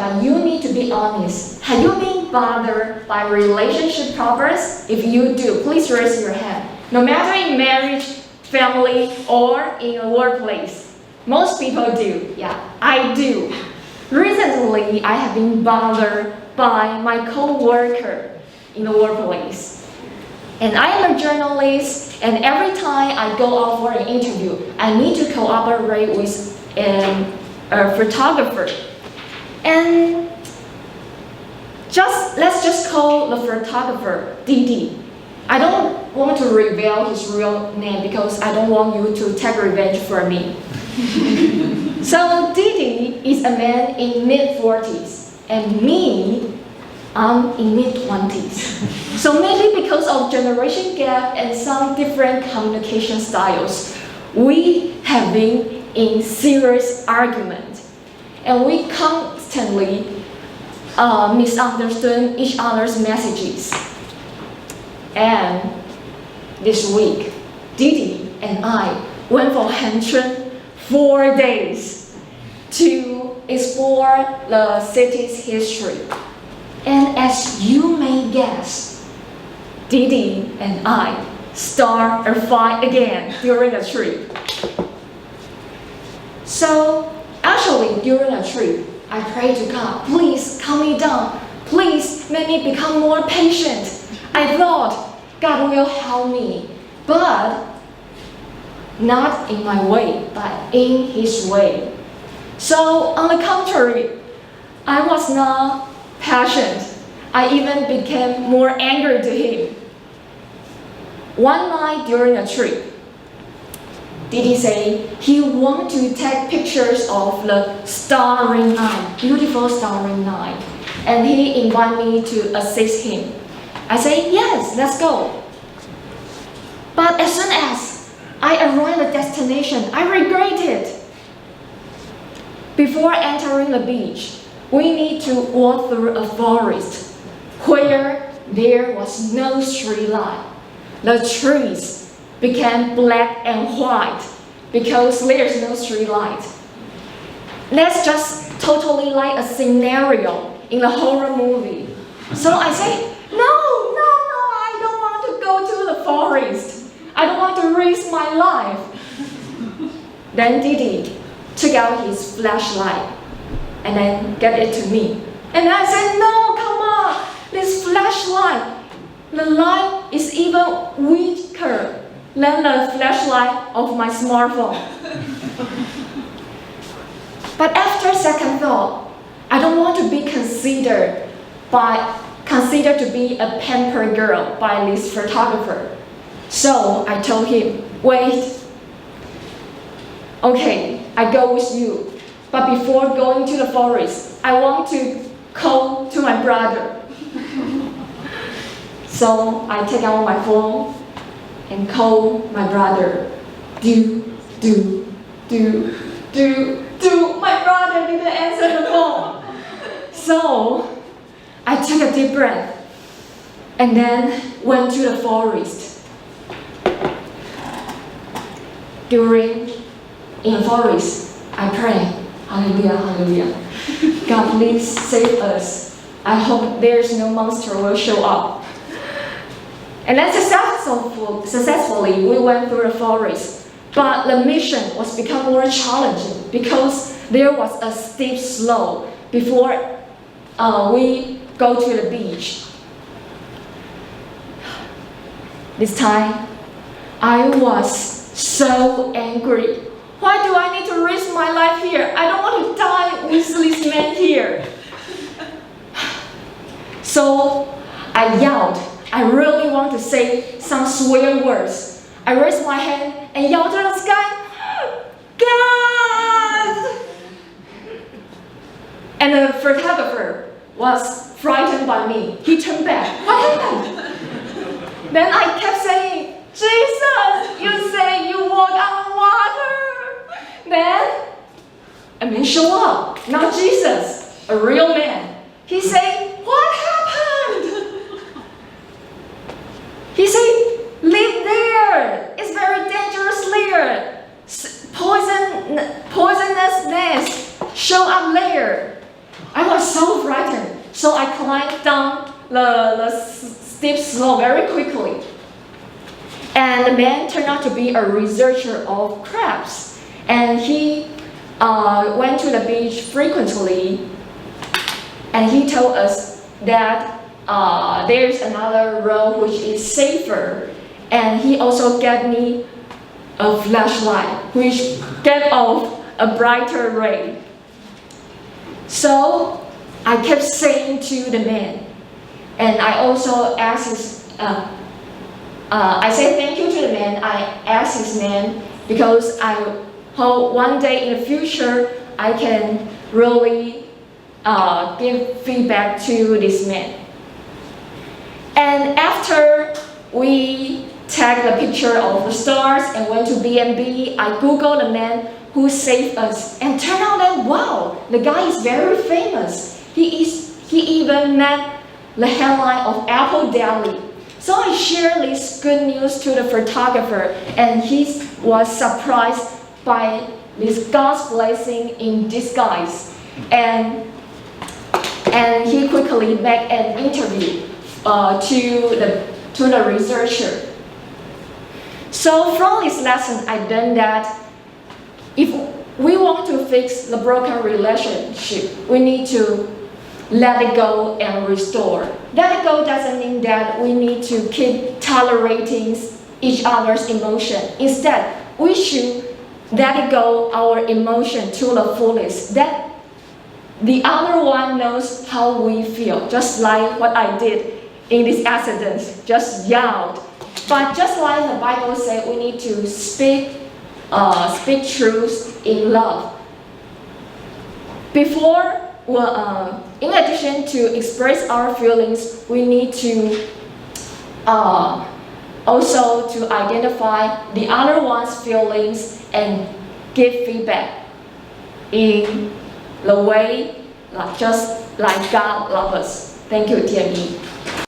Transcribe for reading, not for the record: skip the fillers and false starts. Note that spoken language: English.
but you need to be honest. Have you been bothered by relationship problems? If you do, please raise your hand. No matter in marriage, family, or in a workplace. Most people do. Yeah, I do. Recently, I have been bothered by my co-worker in the workplace. And I am a journalist, and every time I go out for an interview, I need to cooperate with a photographer. And let's just call the photographer Didi. I don't want to reveal his real name because I don't want you to take revenge for me. So Didi is a man in mid-40s, and me, I'm in mid-20s. So maybe because of generation gap and some different communication styles, we have been in serious argument, and we constantly misunderstood each other's messages. And this week, Didi and I went for Hanchun 4 days to explore the city's history. And as you may guess, Didi and I start a fight again during the trip. So actually during the trip, I prayed to God, please calm me down. Please make me become more patient. I thought God will help me, but not in my way, but in His way. So on the contrary, I was not patient. I even became more angry to Him. One night during a trip, Didi said he wanted to take pictures of the starry night, beautiful starry night, and he invited me to assist him. I said, yes, let's go. But as soon as I arrived at the destination, I regretted. Before entering the beach, we need to walk through a forest where there was no street light. The trees became black and white because there's no street light. Let's just totally like a scenario in a horror movie. So I say, no, I don't want to go to the forest. I don't want to risk my life. Then Didi took out his flashlight and then gave it to me. And I said, no, come on, this flashlight, the light is even weaker than the flashlight of my smartphone. But after second thought, I don't want to be considered to be a pampered girl by this photographer. So I told him, wait, okay, I go with you. But before going to the forest, I want to call to my brother. So I take out my phone and call my brother. My brother didn't answer the phone. So I took a deep breath and then went to the forest. In the forest, I pray, hallelujah, hallelujah. God, please save us. I hope there's no monster will show up. And then successfully, we went through the forest. But the mission was become more challenging because there was a steep slope before we go to the beach. This time, I was so angry. Why do I need to risk my life here? I don't want to die with this man here. So I yelled. I really want to say some swear words. I raised my hand and yelled to the sky, God! And the photographer was frightened by me. He turned back. What happened? Then I kept saying, Jesus, you say you walk on water. Then a man showed up, not Jesus, a real man. He said, what happened? He said, leave there. It's very dangerous there. Poisonous nest show up there. I was so the steep slope very quickly. And the man turned out to be a researcher of crabs. And he went to the beach frequently. And he told us that there's another road which is safer. And he also gave me a flashlight which gave off a brighter ray. So I kept saying to the man, and I also asked his, I said thank you to the man. I asked his name because I hope one day in the future I can really give feedback to this man. And after we tagged the picture of the stars and went to B&B, I googled the man who saved us, and turned out that wow, the guy is very famous. He even met the headline of Apple Daily. So I shared this good news to the photographer, and he was surprised by this God's blessing in disguise. And he quickly made an interview to the researcher. So from this lesson, I learned that if we want to fix the broken relationship, we need to let it go and restore. Let it go doesn't mean that we need to keep tolerating each other's emotion. Instead, we should let it go our emotion to the fullest. That the other one knows how we feel, just like what I did in this accident, just yelled. But just like the Bible says, we need to speak truth in love. In addition to express our feelings, we need to also to identify the other one's feelings and give feedback in the way just like God loves us. Thank you, TME.